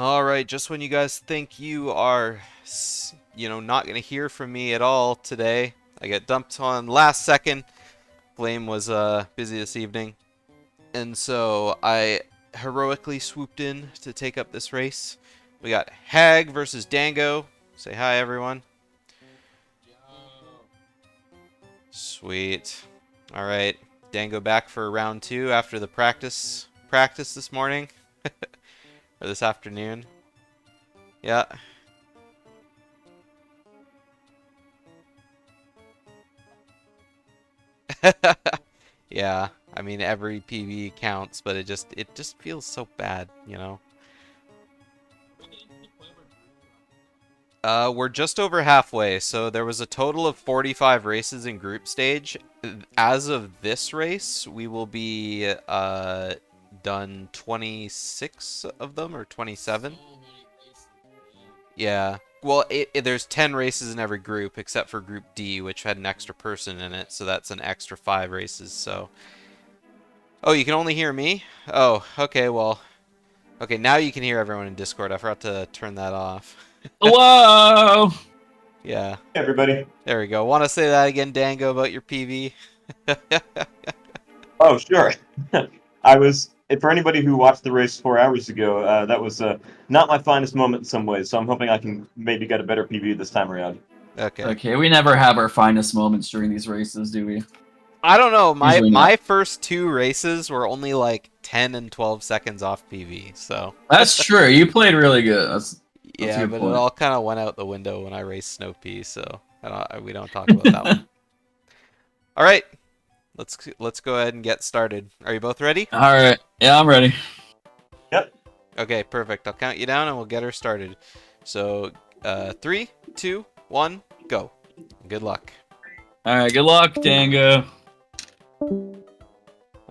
All right, just when you guys think you are, not going to hear from me at all today, I get dumped on last second. Flame was busy this evening, and so I heroically swooped in to take up this race. We got Hagg versus Dango. Say hi, everyone. Sweet. All right, Dango back for round 2 after the practice this morning or this afternoon. Yeah. Yeah, I mean every PB counts, but it just feels so bad, you know. We're just over halfway, so there was a total of 45 races in group stage. As of this race, we will be done 26 of them or 27. Yeah. Well, there's 10 races in every group except for Group D, which had an extra person in it, so that's an extra 5 races. So, oh, you can only hear me? Oh, okay. Well, okay. Now you can hear everyone in Discord. I forgot to turn that off. Hello. Yeah. Hey, everybody. There we go. Want to say that again, Dango, about your PV? Oh, sure. For anybody who watched the race 4 hours ago, that was not my finest moment in some ways, so I'm hoping I can maybe get a better PB this time around. Okay. Okay, we never have our finest moments during these races, do we? I don't know. My Usually my not. first 2 races were only like 10 and 12 seconds off PV, so That's true. You played really good. That's a yeah, good but it point. all kind of went out the window when I raced Snow Pea, so we don't talk about that one. All right, let's go ahead and get started. Are you both ready? All right. Yeah, I'm ready. Yep. Okay, perfect. I'll count you down and we'll get her started. So, 3, 2, 1, go. Good luck. All right. Good luck, Dango.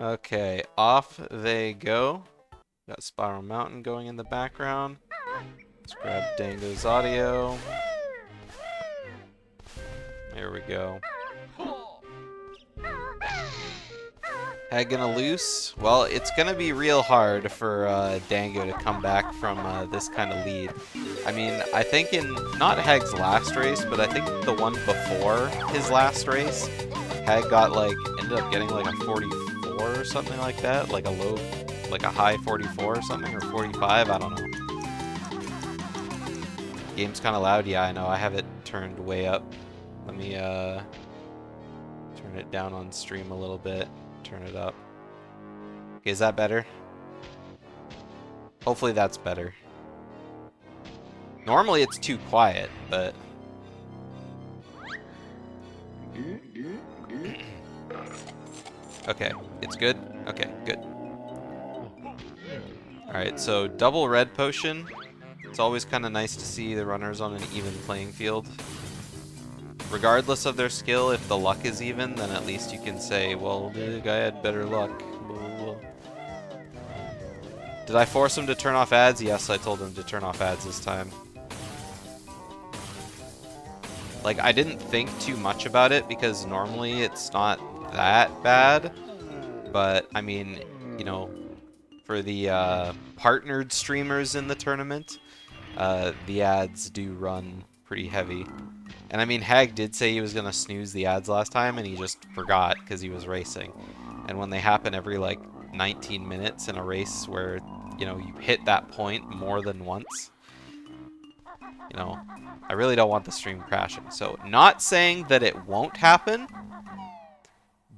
Okay, off they go. Got Spiral Mountain going in the background. Let's grab Dango's audio. There we go. Hagg gonna loose? Well, it's gonna be real hard for Dango to come back from this kind of lead. I mean, I think in, not Hagg's last race, but I think the one before his last race, Hagg got like, ended up getting like a 44 or something like that, like like a high 44 or something, or 45, I don't know. Game's kind of loud, yeah, I know, I have it turned way up. Let me turn it down on stream a little bit. Turn it up. Okay, is that better? Hopefully that's better. Normally it's too quiet, but... Okay, it's good? Okay, good. Alright, so double red potion. It's always kind of nice to see the runners on an even playing field. Regardless of their skill, if the luck is even, then at least you can say, well, the guy had better luck. Blah, blah, blah. Did I force him to turn off ads? Yes, I told him to turn off ads this time. Like, I didn't think too much about it because normally it's not that bad. But, I mean, you know, for the partnered streamers in the tournament, the ads do run pretty heavy. And I mean, Hagg did say he was going to snooze the ads last time, and he just forgot because he was racing. And when they happen every, like, 19 minutes in a race where, you know, you hit that point more than once, you know, I really don't want the stream crashing. So, not saying that it won't happen,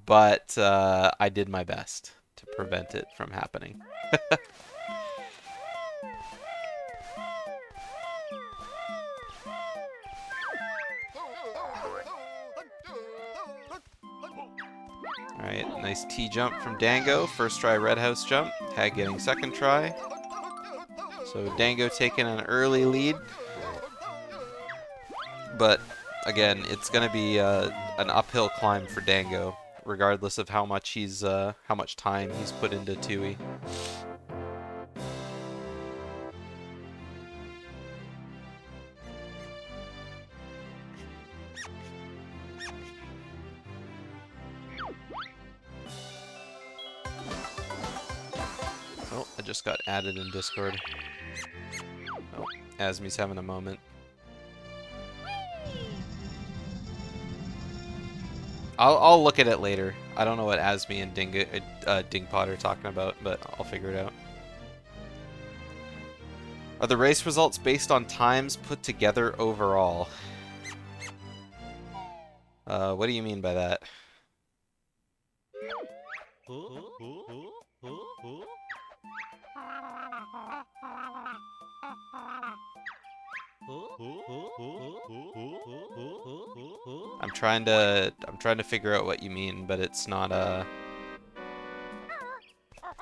but I did my best to prevent it from happening. Alright, nice T-jump from Dango. First try red house jump. Hagg getting second try. So Dango taking an early lead. But, again, it's going to be an uphill climb for Dango, regardless of how much how much time he's put into Tooie. Oh, I just got added in Discord. Asmi's having a moment. I'll look at it later. I don't know what Asmi and Dingpot are talking about, but I'll figure it out. Are the race results based on times put together overall? What do you mean by that? I'm trying to figure out what you mean, but it's not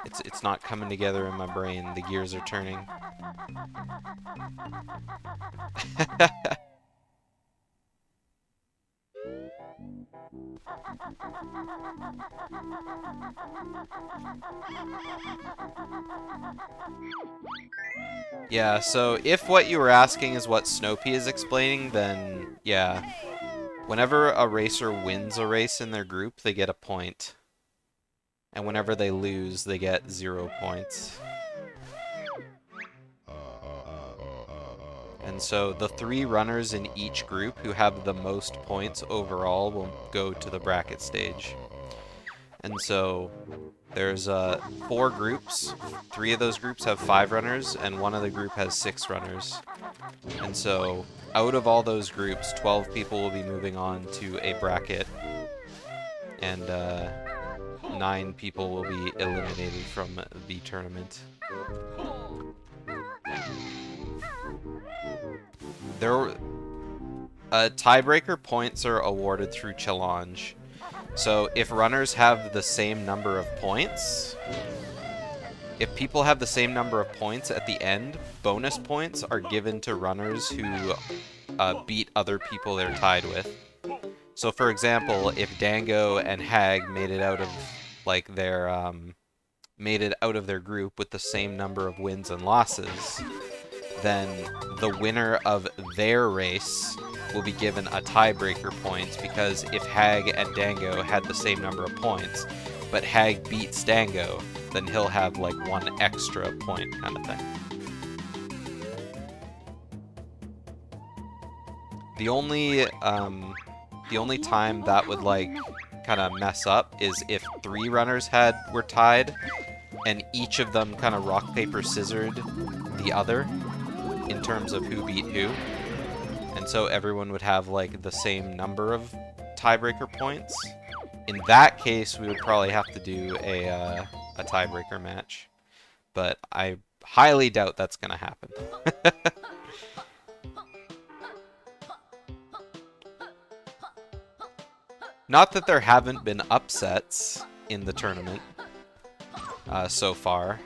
it's not coming together in my brain. The gears are turning. Yeah, so if what you were asking is what Snopey is explaining, then yeah. Whenever a racer wins a race in their group, they get a point. And whenever they lose, they get 0 points. And so the 3 runners in each group who have the most points overall will go to the bracket stage. And so there's 4 groups. 3 of those groups have 5 runners, and 1 of the group has 6 runners. And so out of all those groups, 12 people will be moving on to a bracket, and 9 people will be eliminated from the tournament. Tiebreaker points are awarded through challenge. So if runners have the same number of points, if people have the same number of points at the end, bonus points are given to runners who beat other people they're tied with. So for example, if Dango and Hagg made it out of their group with the same number of wins and losses, then the winner of their race will be given a tiebreaker point, because if Hagg and Dango had the same number of points, but Hagg beats Dango, then he'll have like 1 extra point kind of thing. The only time that would like kind of mess up is if 3 runners were tied, and each of them kind of rock paper scissored the other in terms of who beat who, and so everyone would have like the same number of tiebreaker points. In that case, we would probably have to do a tiebreaker match, but I highly doubt that's gonna happen. Not that there haven't been upsets in the tournament so far.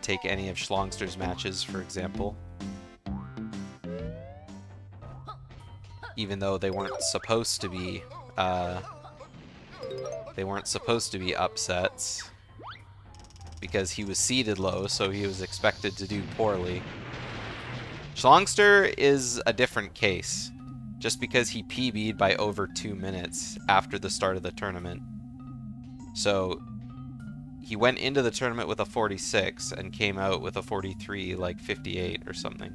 Take any of Schlongster's matches, for example. Even though they weren't supposed to be upsets, because he was seeded low, so he was expected to do poorly. Schlongster is a different case, just because he PB'd by over 2 minutes after the start of the tournament. So he went into the tournament with a 46 and came out with a 43, like 58 or something.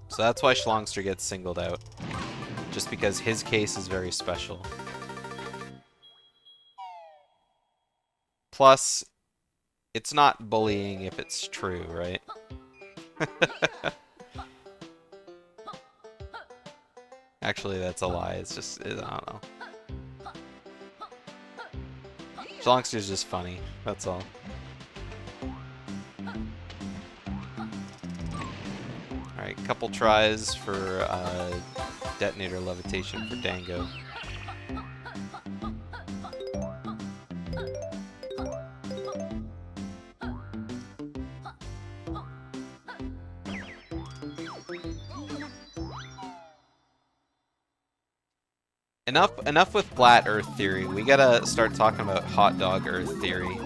So that's why Schlongster gets singled out, just because his case is very special. Plus, it's not bullying if it's true, right? Actually, that's a lie. It's just, I don't know. Schlongster's just funny, that's all. Alright, couple tries for detonator levitation for Dango. Enough with flat Earth theory. We gotta start talking about hot dog Earth theory.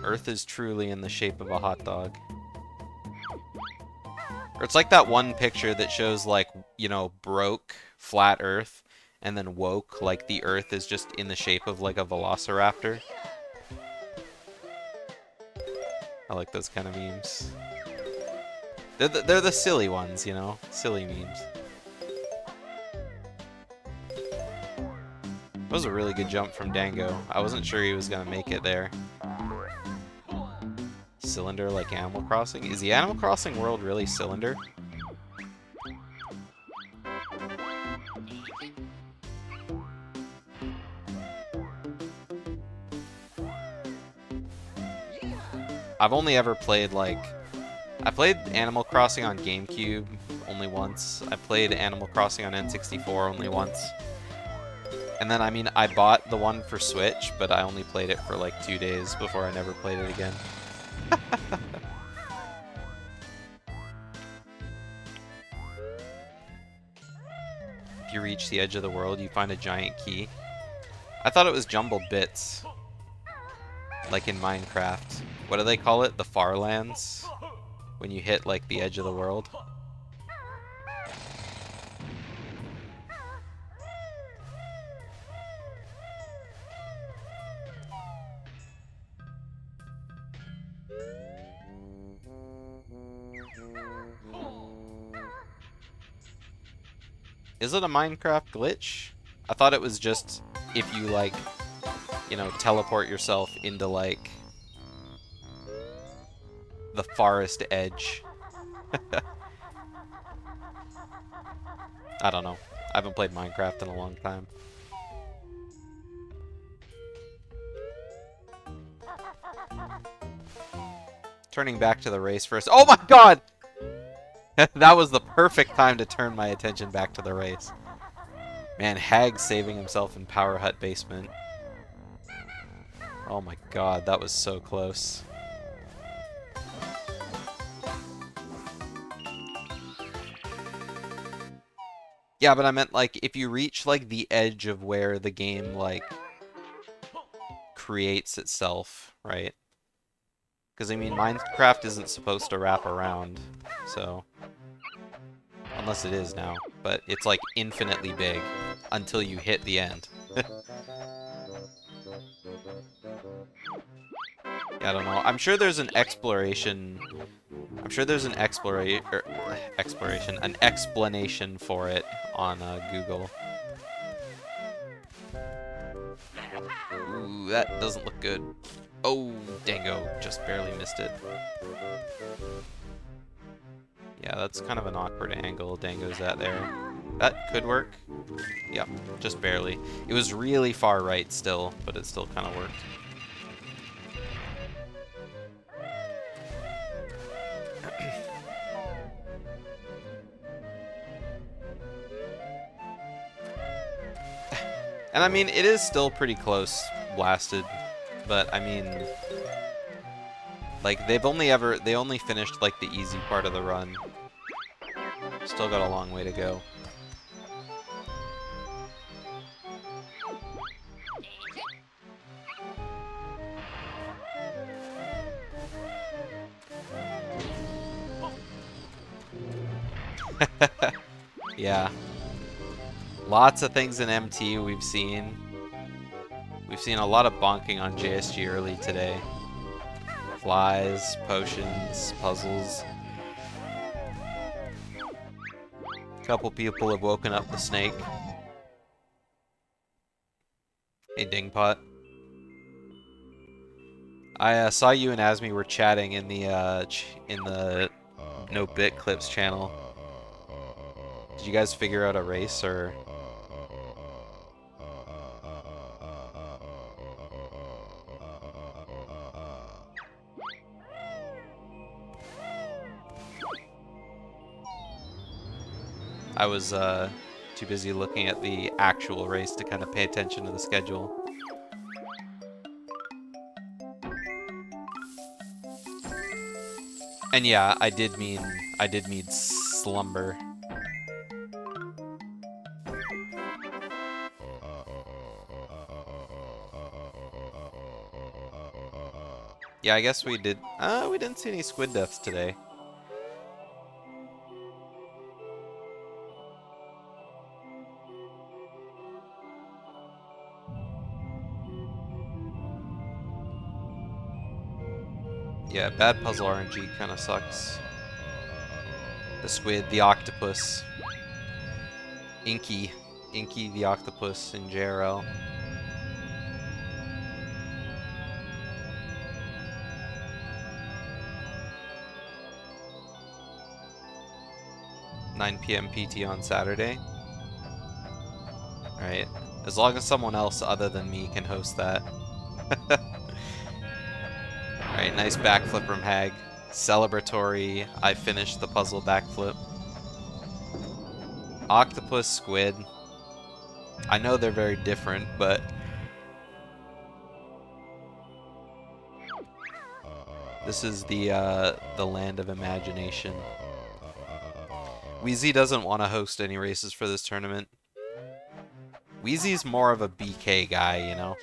Earth is truly in the shape of a hot dog. Or it's like that one picture that shows, like, you know, broke flat Earth, and then woke, like the Earth is just in the shape of like a velociraptor. I like those kind of memes. They're the silly ones, you know? Silly memes. That was a really good jump from Dango. I wasn't sure he was gonna make it there. Cylinder like Animal Crossing? Is the Animal Crossing world really cylinder? I've only ever played like... I played Animal Crossing on GameCube only once. I played Animal Crossing on N64 only once. And then, I mean, I bought the one for Switch, but I only played it for like 2 days before I never played it again. If you reach the edge of the world, you find a giant key. I thought it was jumbled bits. Like in Minecraft. What do they call it? The Farlands? When you hit, like, the edge of the world. Is it a Minecraft glitch? I thought it was just if you, like, you know, teleport yourself into, like, the forest edge. I don't know. I haven't played Minecraft in a long time. Turning back to the race first. Oh my god! That was the perfect time to turn my attention back to the race. Man, Hagg saving himself in Power Hut basement. Oh my god, that was so close. Yeah, but I meant, like, if you reach, like, the edge of where the game, like, creates itself, right? Because, I mean, Minecraft isn't supposed to wrap around, so... Unless it is now. But it's, like, infinitely big until you hit the end. Yeah, I don't know. I'm sure there's an exploration... I'm sure there's an an explanation for it on Google. Ooh, that doesn't look good. Oh, Dango just barely missed it. Yeah, that's kind of an awkward angle Dango's at there. That could work. Yep, just barely. It was really far right still, but it still kind of worked. And I mean, it is still pretty close blasted, but I mean, like they only finished like the easy part of the run. Still got a long way to go. Yeah. Lots of things in MT we've seen. We've seen a lot of bonking on JSG early today. Flies, potions, puzzles. A couple people have woken up the snake. Hey, Dingpot. I saw you and Asmi were chatting in the No Bitclips channel. Did you guys figure out a race or? I was too busy looking at the actual race to kind of pay attention to the schedule. And yeah, I did mean slumber. Yeah, I guess we did. We didn't see any squid deaths today. Yeah, bad puzzle RNG kind of sucks. The squid, the octopus. Inky the octopus in JRL. (9 p.m. PT on Saturday. Alright. As long as someone else other than me can host that. Alright, nice backflip from Hagg. Celebratory, I finished the puzzle backflip. Octopus, squid. I know they're very different, but... this is the land of imagination. Wheezy doesn't want to host any races for this tournament. Wheezy's more of a BK guy, you know?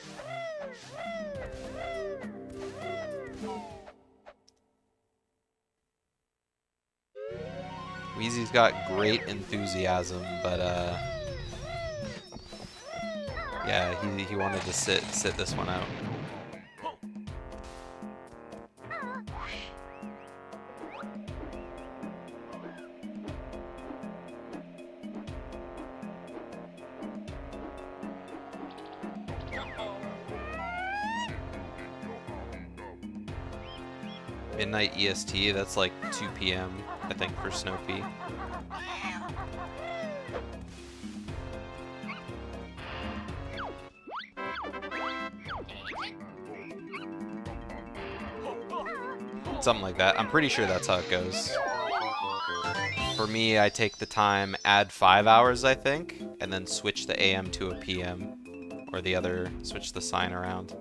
Wheezy's got great enthusiasm, but yeah, he wanted to sit this one out. Midnight EST, that's like 2 p.m. I think for Snowpea. Something like that. I'm pretty sure that's how it goes. For me, I take the time, add 5 hours, I think, and then switch the AM to a PM. Or the other, switch the sign around.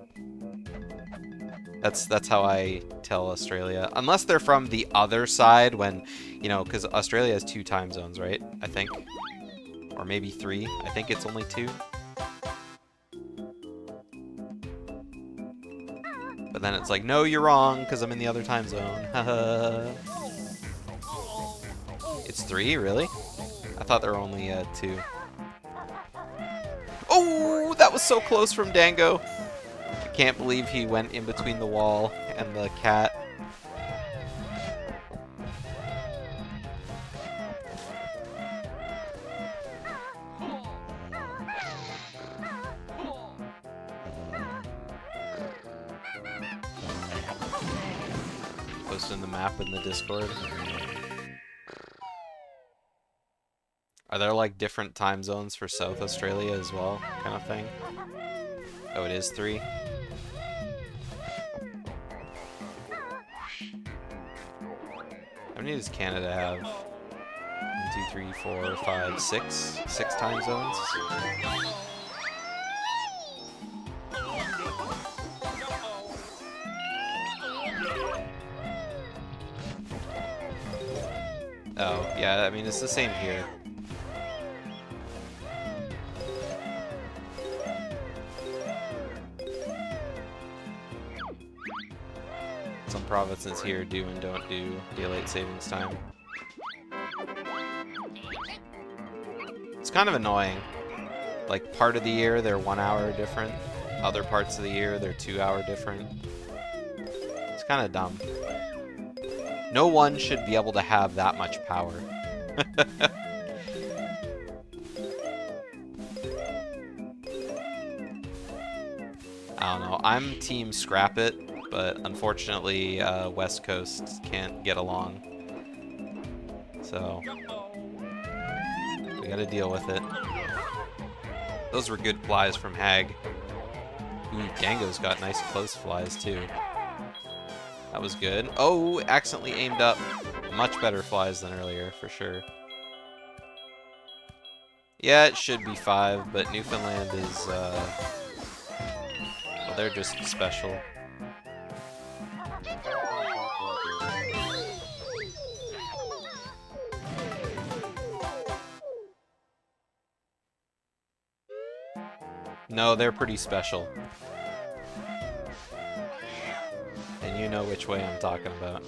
That's how I tell Australia. Unless they're from the other side when, you know, because Australia has 2 time zones, right? I think. Or maybe 3. I think it's only 2. But then it's like, no, you're wrong, because I'm in the other time zone. It's 3, really? I thought there were only 2. Oh, that was so close from Dango. I can't believe he went in between the wall and the cat. Posting the map in the Discord. Are there like different time zones for South Australia as well, kind of thing? Oh, it is 3. How many does Canada have? 1, 2, 3, 4, 5, 6? 6 time zones? Oh, yeah, I mean, it's the same here. Some provinces here do and don't do daylight savings time. It's kind of annoying. Like, part of the year, they're 1 hour different. Other parts of the year, they're 2 hour different. It's kind of dumb. No one should be able to have that much power. I don't know. I'm team scrap it, but unfortunately, West Coast can't get along. So, we gotta deal with it. Those were good flies from Hagg. Ooh, Dango's got nice close flies, too. That was good. Oh, accidentally aimed up. Much better flies than earlier, for sure. Yeah, it should be 5, but Newfoundland is, well, they're just special. No, they're pretty special. And you know which way I'm talking about.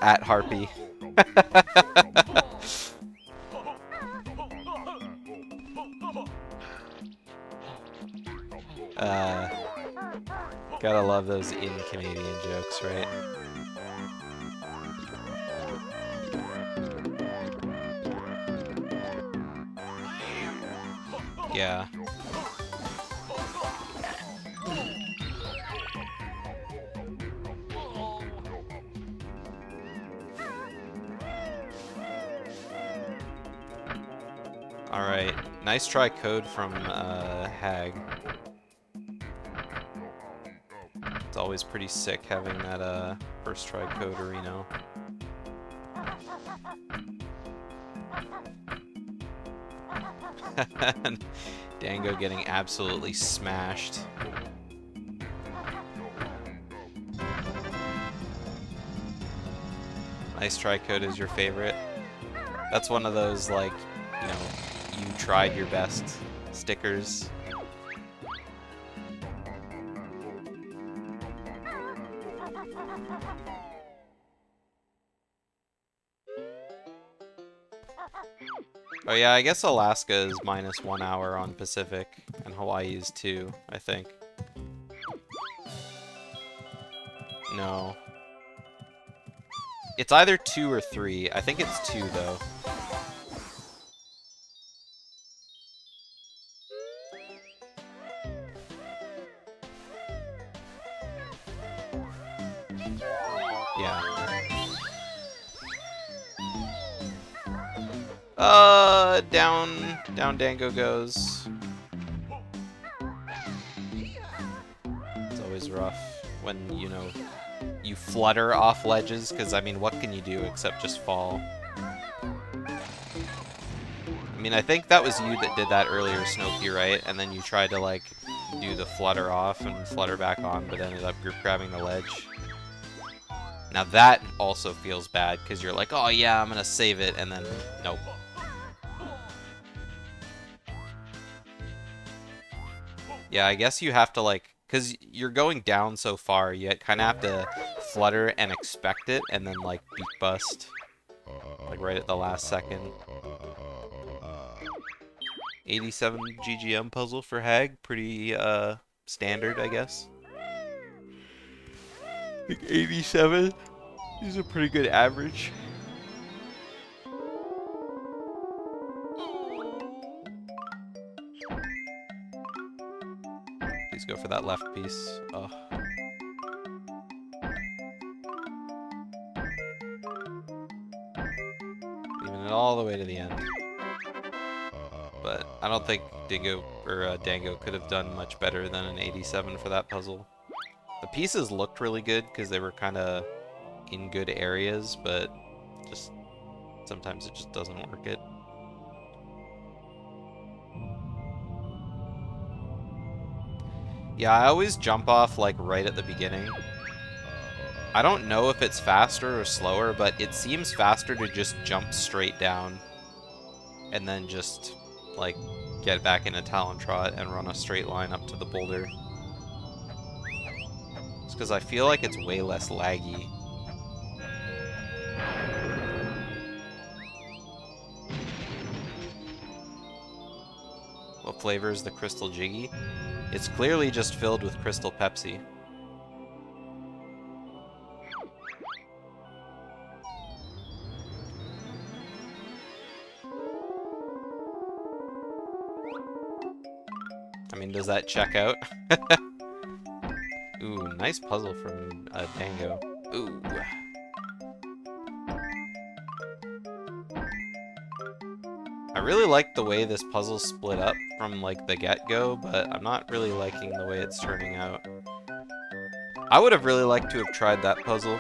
At Harpy. Gotta love those in-Canadian jokes, right? Yeah. Alright. Nice try code from Hagg. It's always pretty sick having that first try code Reno. Dango getting absolutely smashed. Nice try code is your favorite. That's one of those, like, you know, you tried your best stickers. Oh yeah, I guess Alaska is -1 hour on Pacific, and Hawaii is 2, I think. No. It's either 2 or 3. I think it's 2, though. Yeah. Down Dango goes. It's always rough when, you know, you flutter off ledges, because, I mean, what can you do except just fall? I mean, I think that was you that did that earlier, Snooki, right? And then you tried to, like, do the flutter off and flutter back on, but ended up grabbing the ledge. Now that also feels bad, because you're like, oh yeah, I'm gonna save it, and then, nope. Yeah, I guess you have to, like, because you're going down so far, you kind of have to flutter and expect it, and then, like, beak bust. Like, right at the last second. 87 GGM puzzle for Hagg. Pretty, standard, I guess. I think 87 is a pretty good average. Please go for that left piece. Oh. Leaving it all the way to the end. But I don't think Dango could have done much better than an 87 for that puzzle. The pieces looked really good because they were kind of in good areas, but just sometimes it just doesn't work it. Yeah, I always jump off like right at the beginning. I don't know if it's faster or slower, but it seems faster to just jump straight down and then just like get back in a Talon Trot and run a straight line up to the boulder. It's because I feel like it's way less laggy. What flavor is the Crystal Jiggy? It's clearly just filled with Crystal Pepsi. I mean, does that check out? Ooh, nice puzzle from Dango. Ooh. I really like the way this puzzle's split up from like the get-go, but I'm not really liking the way it's turning out. I would have really liked to have tried that puzzle.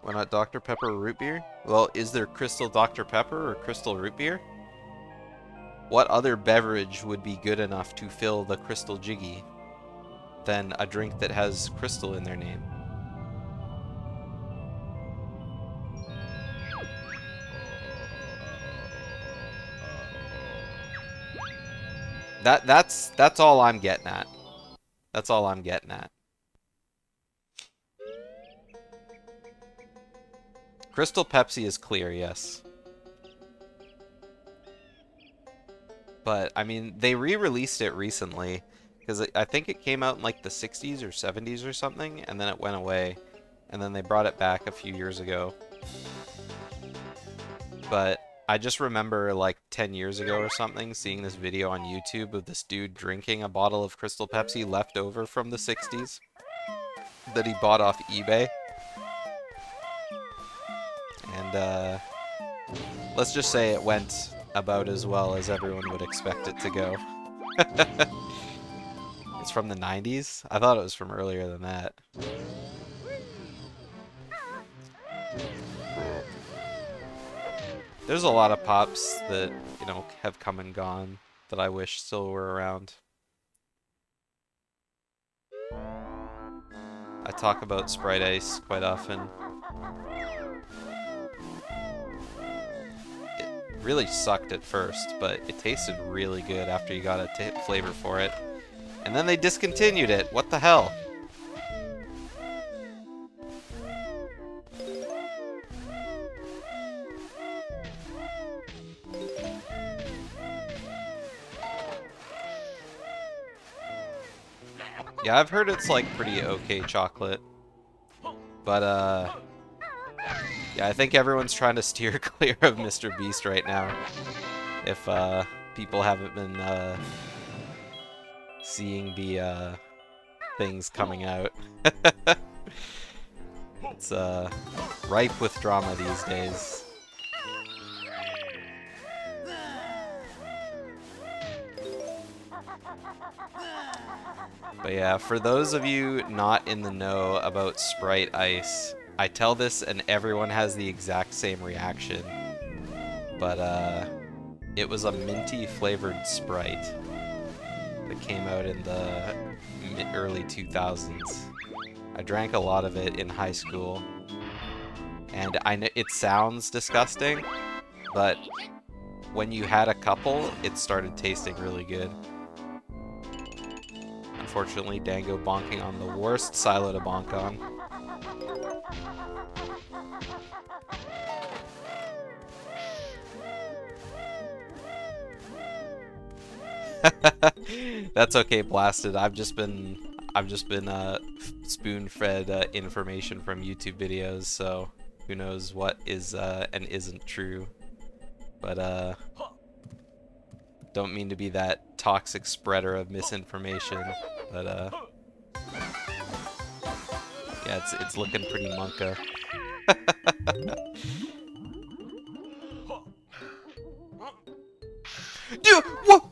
Why not Dr. Pepper or root beer? Well, is there Crystal Dr. Pepper or Crystal root beer? What other beverage would be good enough to fill the Crystal Jiggy than a drink that has crystal in their name? That's all I'm getting at. That's all I'm getting at. Crystal Pepsi is clear, yes. But, I mean, they re-released it recently, because I think it came out in, like, the 60s or 70s or something, and then it went away. And then they brought it back a few years ago. But I just remember, like, 10 years ago or something, seeing this video on YouTube of this dude drinking a bottle of Crystal Pepsi left over from the 60s that he bought off eBay. And, let's just say it went about as well as everyone would expect it to go. It's from the 90s? I thought it was from earlier than that. There's a lot of pops that, you know, have come and gone that I wish still were around. I talk about Sprite Ice quite often. It really sucked at first, but it tasted really good after you got a flavor for it. And then they discontinued it. What the hell? Yeah, I've heard it's like pretty okay chocolate. But yeah, I think everyone's trying to steer clear of Mr. Beast right now. If people haven't been seeing the things coming out. It's ripe with drama these days. But yeah, for those of you not in the know about Sprite Ice, I tell this and everyone has the exact same reaction. But it was a minty flavored Sprite that came out in the early 2000s. I drank a lot of it in high school. And I know it sounds disgusting, but when you had a couple, it started tasting really good. Unfortunately, Dango bonking on the worst silo to bonk on. That's okay, Blasted. I've just been spoon-fed information from YouTube videos, so who knows what is and isn't true. But don't mean to be that toxic spreader of misinformation, but yeah, it's looking pretty monka. Dude, what?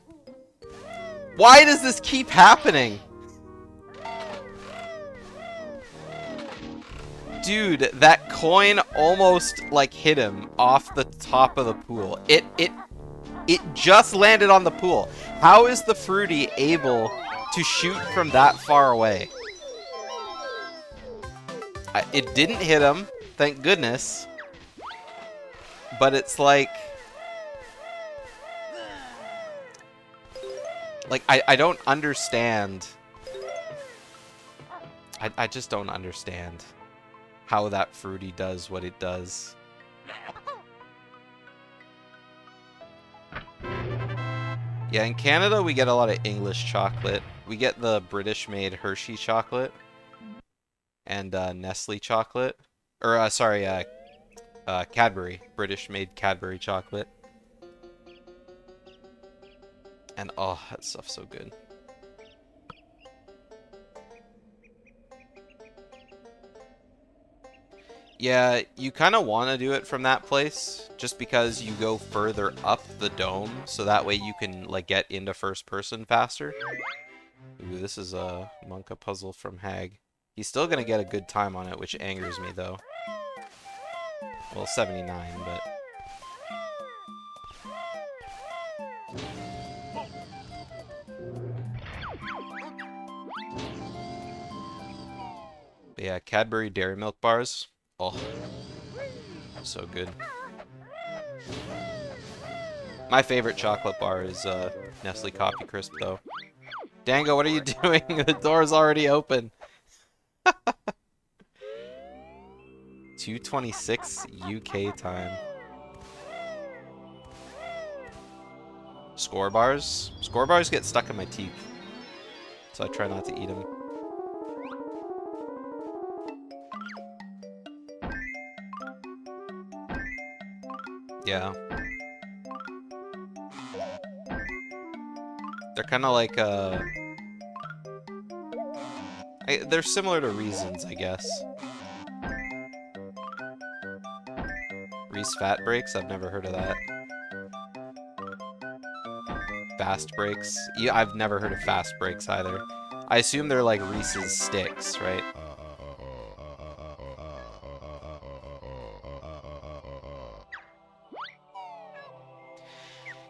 Why does this keep happening? Dude, that coin almost like hit him off the top of the pool. It just landed on the pool. How is the Fruity able to shoot from that far away? It didn't hit him, thank goodness. But it's like I don't understand. I just don't understand how that Fruity does what it does. Yeah, in Canada we get a lot of English chocolate. We get the British-made Hershey chocolate and Nestle chocolate, or sorry, Cadbury, British-made Cadbury chocolate. And oh, that stuff's so good. Yeah, you kind of want to do it from that place, just because you go further up the dome, so that way you can like get into first person faster. Ooh, this is a Monka puzzle from Hagg. He's still gonna get a good time on it, which angers me though. Well, 79, but... But yeah, Cadbury Dairy Milk bars. Oh, so good. My favorite chocolate bar is Nestle Coffee Crisp, though. Dango, what are you doing? The door's already open. 2:26 UK time. Score bars? Score bars get stuck in my teeth, so I try not to eat them. Yeah. They're kind of like, they're similar to Reasons, I guess. Reese Fat Breaks? I've never heard of that. Fast Breaks? Yeah, I've never heard of Fast Breaks either. I assume they're like Reese's Sticks, right?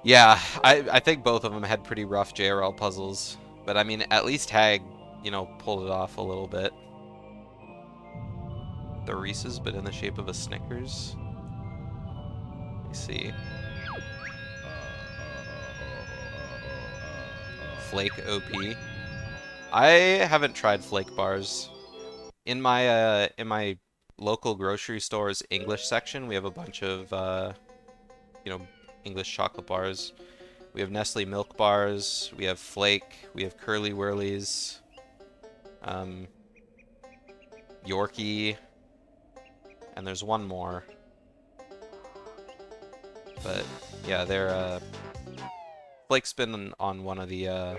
Yeah, I think both of them had pretty rough JRL puzzles. But I mean, at least Hagg, you know, pulled it off a little bit. The Reese's, but in the shape of a Snickers. Let me see. Flake OP. I haven't tried flake bars. In my local grocery store's English section, we have a bunch of you know, English chocolate bars. We have Nestle milk bars, we have Flake, we have Curly Whirlies, Yorkie, and there's one more. But yeah, they're Flake's been on one of the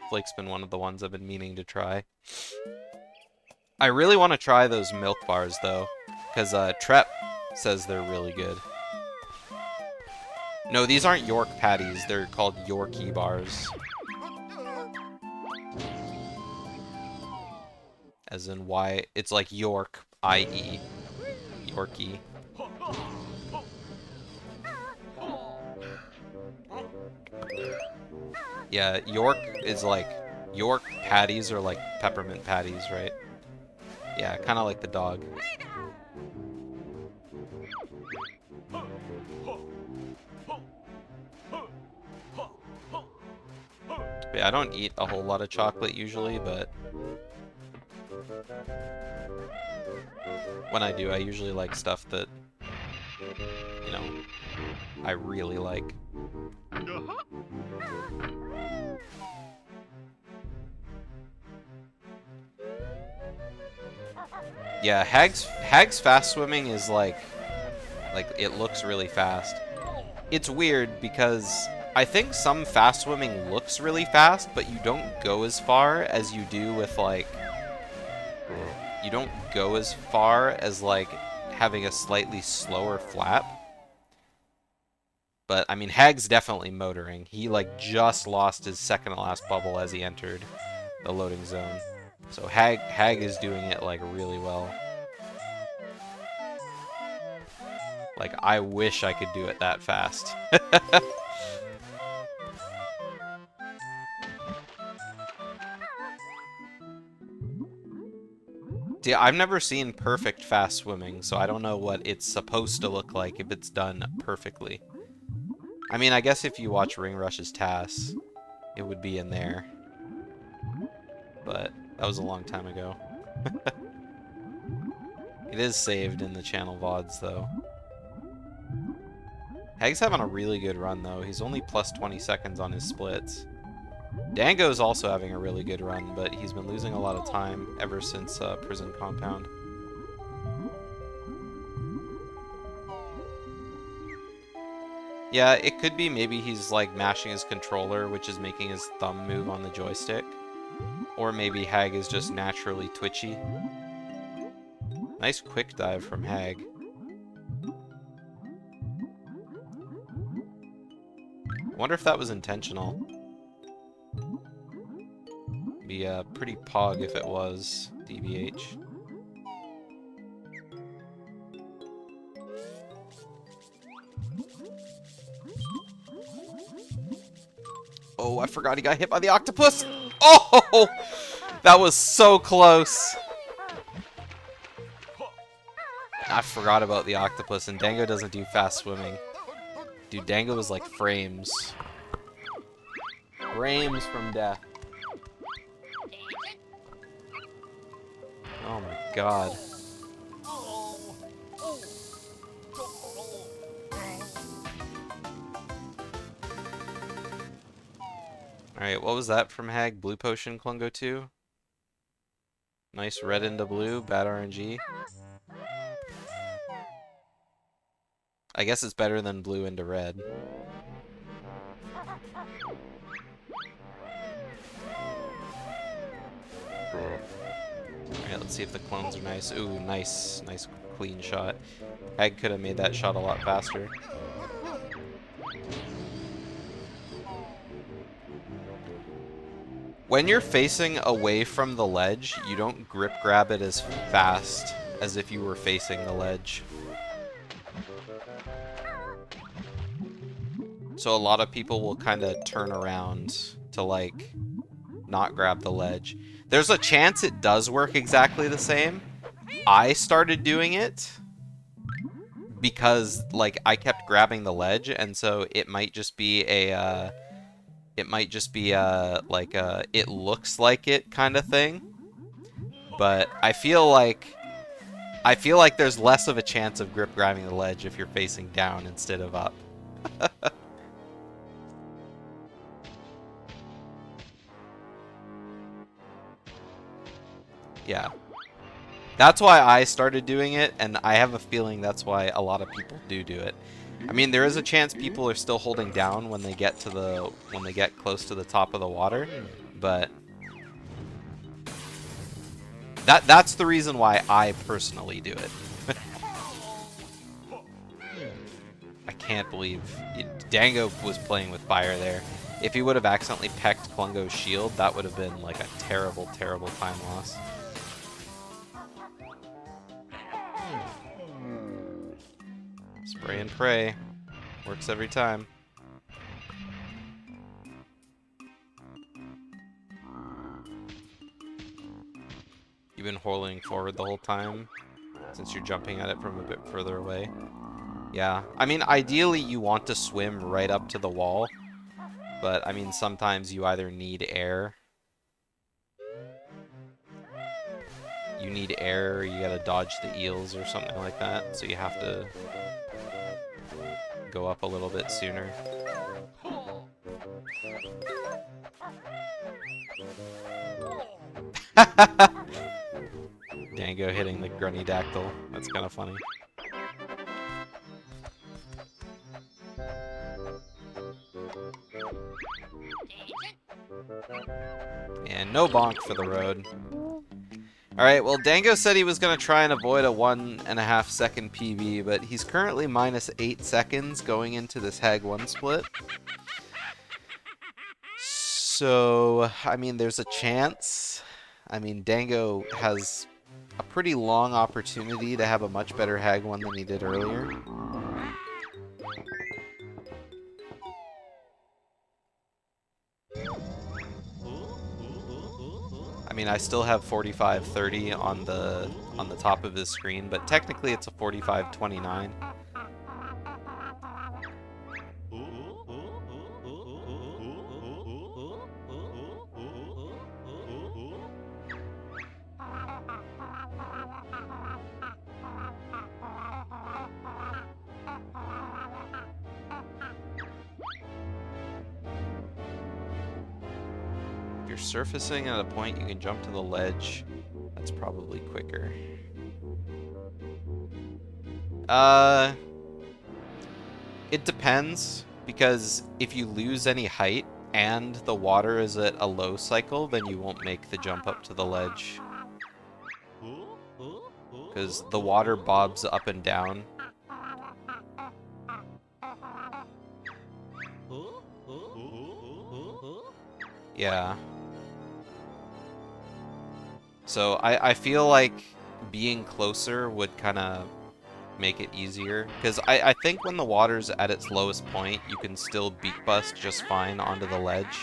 Flake's been one of the ones I've been meaning to try. I really want to try those milk bars though, because Trep says they're really good. No, these aren't York patties. They're called Yorkie bars. As in Y, it's like York, I-E. Yorkie. Yeah, York is like, York patties are like peppermint patties, right? Yeah, kind of like the dog. Yeah, I don't eat a whole lot of chocolate usually, but when I do, I usually like stuff that, you know, I really like. Yeah, Hagg's fast swimming is like it looks really fast. It's weird because I think some fast swimming looks really fast, but you don't go as far as you do with like, you don't go as far as like having a slightly slower flap. But I mean, Hagg's definitely motoring. He like just lost his second to last bubble as he entered the loading zone. So Hagg is doing it like really well. Like, I wish I could do it that fast. See, I've never seen perfect fast swimming, so I don't know what it's supposed to look like if it's done perfectly. I mean, I guess if you watch Ring Rush's TAS, it would be in there. But that was a long time ago. It is saved in the channel VODs, though. Hagg's having a really good run, though. He's only plus 20 seconds on his splits. Dango's also having a really good run, but he's been losing a lot of time ever since Prison Compound. Yeah, it could be maybe he's like mashing his controller, which is making his thumb move on the joystick. Or maybe Hagg is just naturally twitchy. Nice quick dive from Hagg. I wonder if that was intentional. Be pretty pog if it was, DBH. Oh, I forgot he got hit by the octopus! Oh! That was so close! I forgot about the octopus, and Dango doesn't do fast swimming. Dude, Dango is like frames. Frames from death. Oh my god. Alright, what was that from Hagg? Blue Potion, Klungo 2? Nice red into blue, bad RNG. I guess it's better than blue into red. Alright, let's see if the clones are nice. Ooh, nice. Nice clean shot. Hagg could have made that shot a lot faster. When you're facing away from the ledge, you don't grip grab it as fast as if you were facing the ledge. So a lot of people will kind of turn around to, like, not grab the ledge. There's a chance it does work exactly the same. I started doing it because, like, I kept grabbing the ledge, and so it might just be a, it looks like it kind of thing. But I feel like there's less of a chance of grip grabbing the ledge if you're facing down instead of up. Yeah. That's why I started doing it, and I have a feeling that's why a lot of people do it. I mean, there is a chance people are still holding down when they get close to the top of the water, but that's the reason why I personally do it. I can't believe Dango was playing with fire there. If he would have accidentally pecked Klungo's shield, that would have been like a terrible, terrible time loss. Spray and pray. Works every time. You've been hurling forward the whole time, since you're jumping at it from a bit further away. Yeah, I mean, ideally you want to swim right up to the wall, but I mean, sometimes you either need air. You need air, or you gotta dodge the eels or something like that, so you have to go up a little bit sooner. Dango hitting the grunny dactyl. That's kind of funny. And no bonk for the road. Alright, well, Dango said he was going to try and avoid a 1.5 second PB, but he's currently minus 8 seconds going into this Hagg 1 split. So, I mean, there's a chance. I mean, Dango has a pretty long opportunity to have a much better Hagg 1 than he did earlier. I mean, I still have 45-30 on the top of his screen, but technically it's a 45-29. If you're surfacing at a point you can jump to the ledge, that's probably quicker. It depends, because if you lose any height and the water is at a low cycle, then you won't make the jump up to the ledge. Because the water bobs up and down. Yeah. So I feel like being closer would kind of make it easier. Because I think when the water's at its lowest point, you can still beak bust just fine onto the ledge.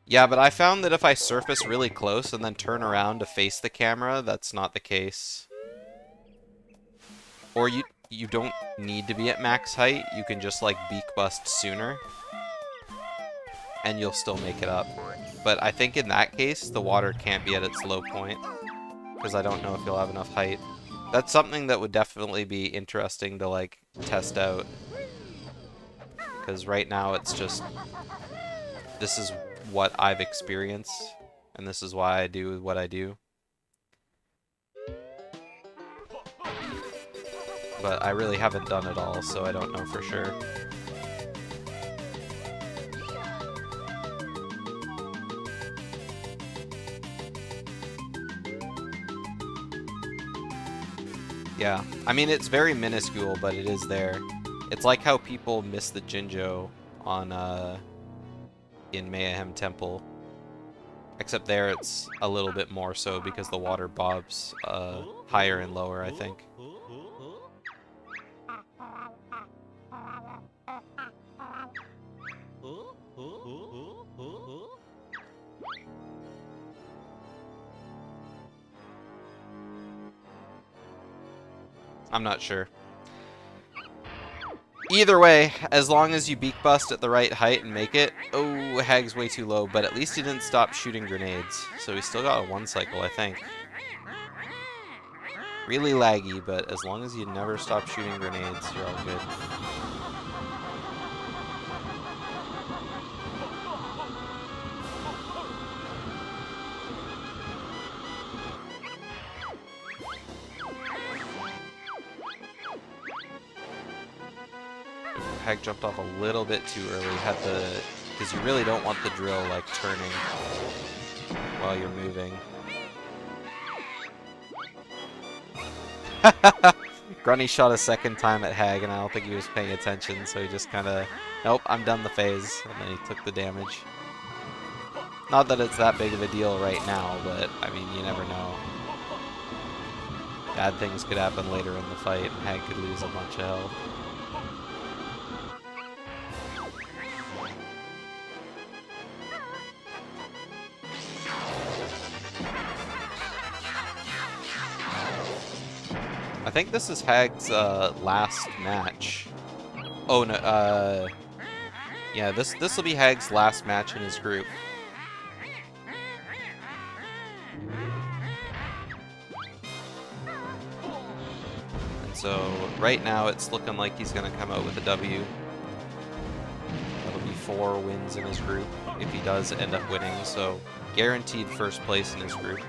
Yeah, but I found that if I surface really close and then turn around to face the camera, that's not the case. Or you don't need to be at max height, you can just like beak bust sooner, and you'll still make it up. but I think in that case, the water can't be at its low point, because I don't know if you'll have enough height. That's something that would definitely be interesting to, like, test out. Because right now it's just, this is what I've experienced, and this is why I do what I do. But I really haven't done it all, so I don't know for sure. Yeah, I mean, it's very minuscule, but it is there. It's like how people miss the Jinjo on, in Mayhem Temple. Except there it's a little bit more so because the water bobs, higher and lower, I think. I'm not sure. Either way, as long as you beak bust at the right height and make it. Oh, Hagg's way too low, but at least he didn't stop shooting grenades. So he still got a 1 cycle, I think. Really laggy, but as long as you never stop shooting grenades, you're all good. Hagg jumped off a little bit too early. Had the, because you really don't want the drill like turning while you're moving. Grunny shot a second time at Hagg, and I don't think he was paying attention, so he just kind of, nope, I'm done the phase, and then he took the damage. Not that it's that big of a deal right now, but I mean, you never know. Bad things could happen later in the fight, and Hagg could lose a bunch of health. I think this is Hagg's last match. Oh no, yeah, this will be Hagg's last match in his group. And so right now it's looking like he's gonna come out with a W. That'll be 4 wins in his group if he does end up winning, so guaranteed first place in his group.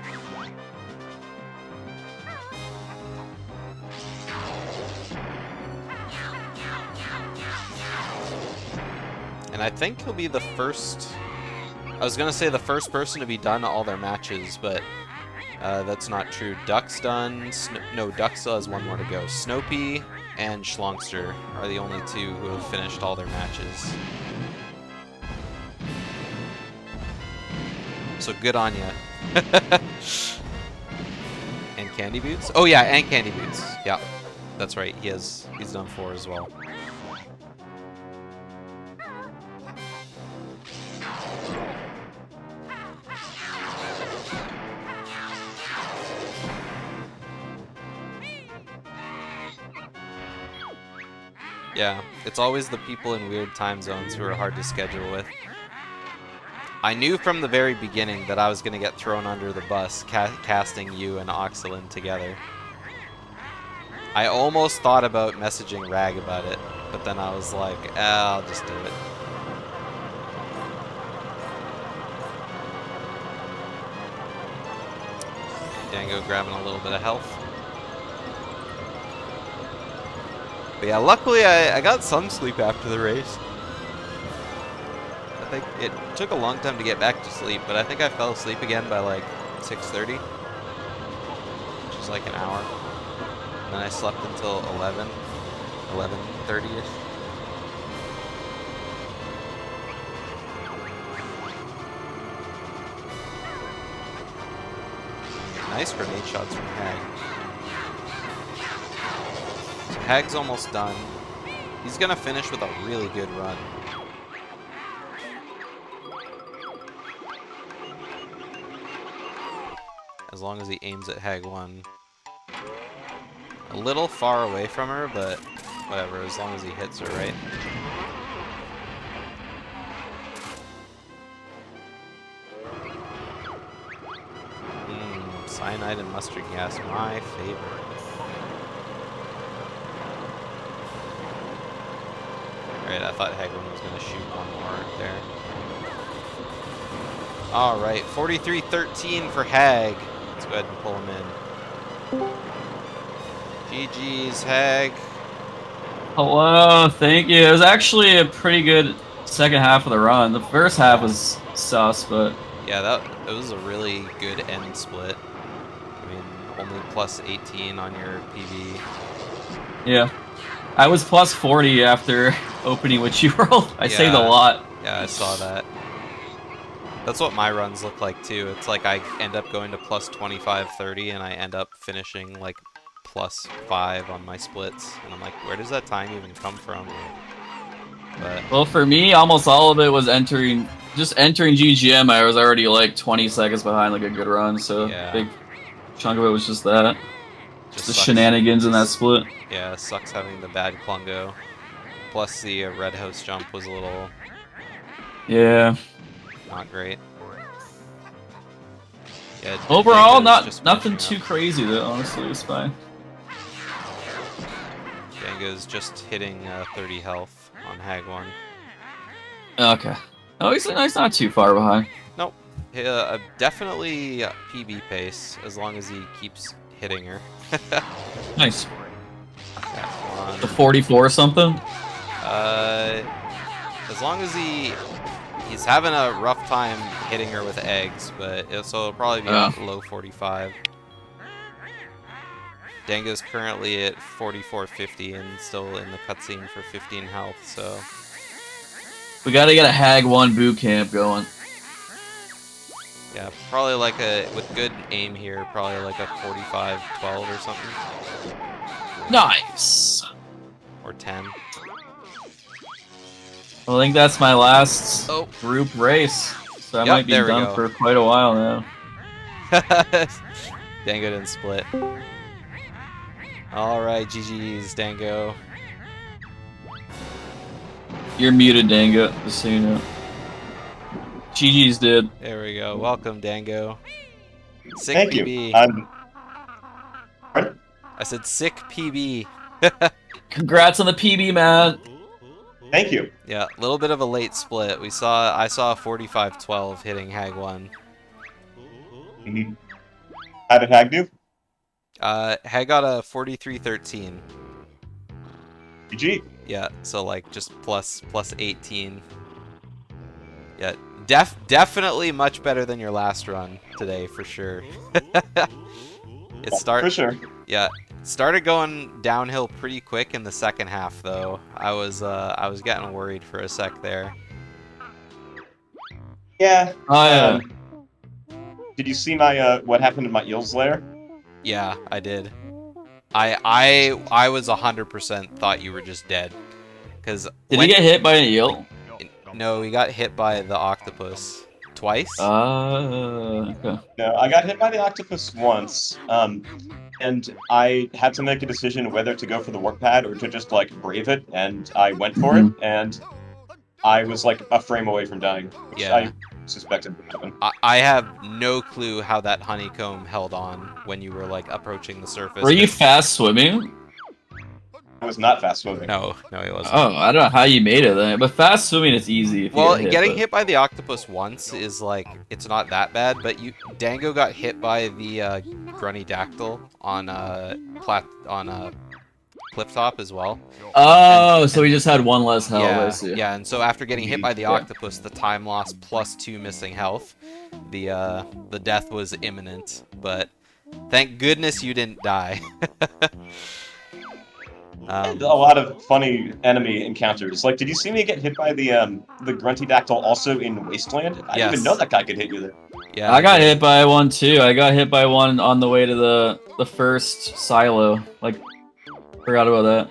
And I think he'll be the first, I was going to say the first person to be done all their matches, but that's not true. Duck's done, no, Duck still has 1 more to go. Snopey and Schlongster are the only 2 who have finished all their matches. So good on ya. And Candy Boots? Oh yeah, and Candy Boots. Yeah, that's right, he's done 4 as well. Yeah, it's always the people in weird time zones who are hard to schedule with. I knew from the very beginning that I was going to get thrown under the bus casting you and Oxalin together. I almost thought about messaging Rag about it, but then I was like, I'll just do it. Dango grabbing a little bit of health. But yeah, luckily I got some sleep after the race. I think it took a long time to get back to sleep, but I think I fell asleep again by like 6:30, which is like an hour. And then I slept until 11:30ish. Nice grenade shots from Hagg. So Hagg's almost done. He's gonna finish with a really good run. As long as he aims at Hagg 1. A little far away from her, but whatever, as long as he hits her, right? Cyanide and mustard gas, my favorite. Alright, I thought Hagg was going to shoot one more there. Alright, 43-13 for Hagg. Let's go ahead and pull him in. GG's, Hagg. Hello, thank you. It was actually a pretty good second half of the run. The first half was sus, but... Yeah, it was a really good end split. I mean, only plus 18 on your PV. Yeah. I was plus 40 after opening with you rolled. I saved a lot. Yeah, I saw that. That's what my runs look like too. It's like I end up going to plus 25, 30, and I end up finishing like plus 5 on my splits. And I'm like, where does that time even come from? But Well, for me, almost all of it was entering GGM. I was already like 20 seconds behind, like a good run. So yeah, big chunk of it was just that. Just the sucks. shenanigans in that split. Yeah, sucks having the bad Klungo. Plus the red house jump was a little Yeah. not great. Yeah, Overall, Dango's just nothing finishing too up. crazy though. Honestly, it was fine. Dango's just hitting 30 health on Hagg 1. Okay. Oh, he's not too far behind. Nope. Definitely PB pace, as long as he keeps hitting her. Nice. That one. The 44 or something. As long as he's having a rough time hitting her with eggs, but so it'll probably be low 45. Dango's currently at 4450 and still in the cutscene for 15 health, so We gotta get a Hagg 1 boot camp going. yeah, probably like with good aim here, probably like a 45-12 or something. Nice. Or 10. Well, I think that's my last group race, so I might be done for quite a while now. Dango didn't split. Alright, GG's, Dango. You're muted, Dango, just so you know. GG's, dude. There we go. Welcome, Dango. Sick Thank PB. you. Pardon? I said sick PB. Congrats on the PB, man. Thank you. Yeah, a little bit of a late split. I saw a 45-12 hitting Hagg 1. Mm-hmm. How did Hagg do? Hagg got a 43-13. GG. Yeah, so like just plus 18. Yeah, definitely much better than your last run today for sure. For sure. Yeah, started going downhill pretty quick in the second half though. I was getting worried for a sec there. Yeah. Oh yeah. Did you see my what happened in my eel's lair? Yeah, I did. I was 100% thought you were just dead. Cause Did he get hit by an eel? No, he got hit by the octopus twice. Okay. No, I got hit by the octopus once, and I had to make a decision whether to go for the warp pad or to just like brave it, and I went for it, and I was like a frame away from dying, which I suspected would happen. I have no clue how that honeycomb held on when you were like approaching the surface. Were you fast swimming? I was not fast swimming. No, he wasn't. Oh, I don't know how you made it then. But fast swimming is easy. If Well, you getting hit by the octopus once is like it's not that bad, but Dango got hit by the grunny dactyl on cliff top as well. Oh, so he just had one less health. I see. Yeah, and so after getting hit by the octopus, the time loss plus 2 missing health, the death was imminent. But thank goodness you didn't die. A lot of funny enemy encounters. Like, did you see me get hit by the grunty dactyl also in Wasteland? I didn't even know that guy could hit you there. Yeah, I got hit by one too. I got hit by one on the way to the first silo. Like, forgot about that.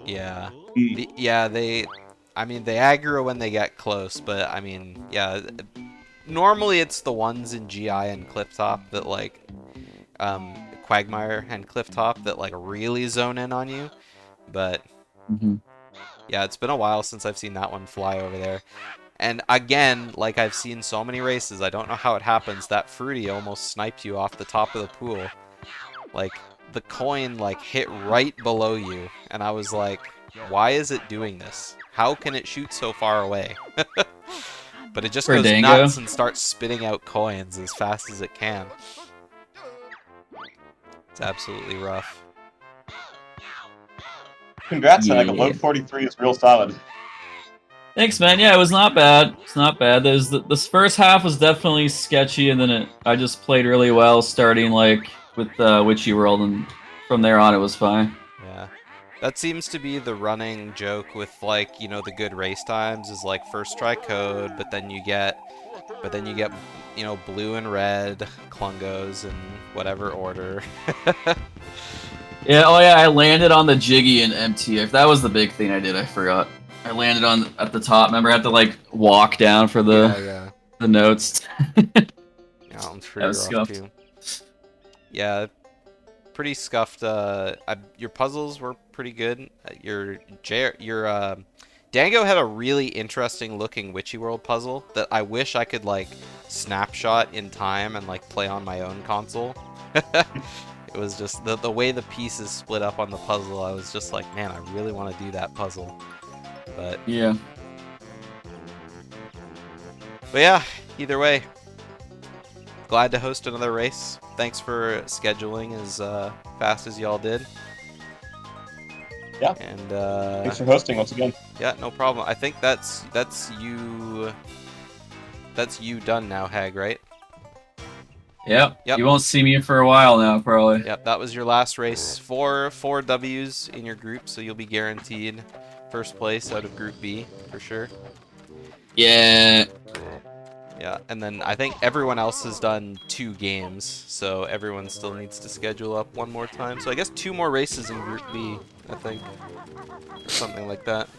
Yeah. They aggro when they get close, but I mean, yeah. Normally it's the ones in GI and Clifftop that like, Quagmire and Clifftop that like really zone in on you, but Yeah, it's been a while since I've seen that one fly over there. And again, like I've seen so many races, I don't know how it happens, that Fruity almost sniped you off the top of the pool. Like, the coin, like, hit right below you, and I was like, why is it doing this? How can it shoot so far away? But it just For goes Dango. nuts and starts spitting out coins as fast as it can. It's absolutely rough. Congrats, like a Yeah. low 43 is real solid. Thanks, man. Yeah, it was not bad. It's not bad. This first half was definitely sketchy, and then I just played really well, starting like with Witchy World, and from there on it was fine. Yeah. That seems to be the running joke with, like, you know, the good race times is like first try code, but then you get, you know, blue and red Klungos in whatever order. Yeah. Oh yeah, I landed on the Jiggy and MTF. That was the big thing I did. I forgot. I landed on at the top. Remember, I had to like walk down for Yeah. the notes. Yeah, I'm pretty That was rough scuffed. too. Yeah, pretty scuffed. Your puzzles were pretty good. Your Dango had a really interesting looking Witchy World puzzle that I wish I could like snapshot in time and like play on my own console. It was just the way the pieces split up on the puzzle. I was just like, man, I really want to do that puzzle. But Yeah. yeah, either way, glad to host another race. Thanks for scheduling as fast as y'all did. Yeah. And Thanks for hosting once again. yeah, no problem. I think that's you. That's you done now, Hagg, right? Yep. Yep. You won't see me for a while now, probably. Yep, that was your last race. Four W's in your group, so you'll be guaranteed first place out of Group B for sure. Yeah. Yeah, and then I think everyone else has done 2 games, so everyone still needs to schedule up one more time. So I guess 2 more races in Group B, I think, or something like that.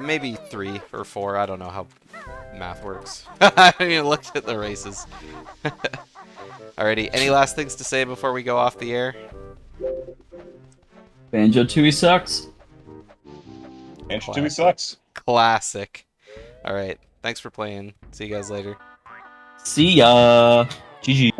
Maybe 3 or 4. I don't know how math works. I haven't even looked at the races. Alrighty, any last things to say before we go off the air? Banjo-Tooie sucks. Banjo-Tooie sucks. Classic. Alright, thanks for playing. See you guys later. See ya. GG.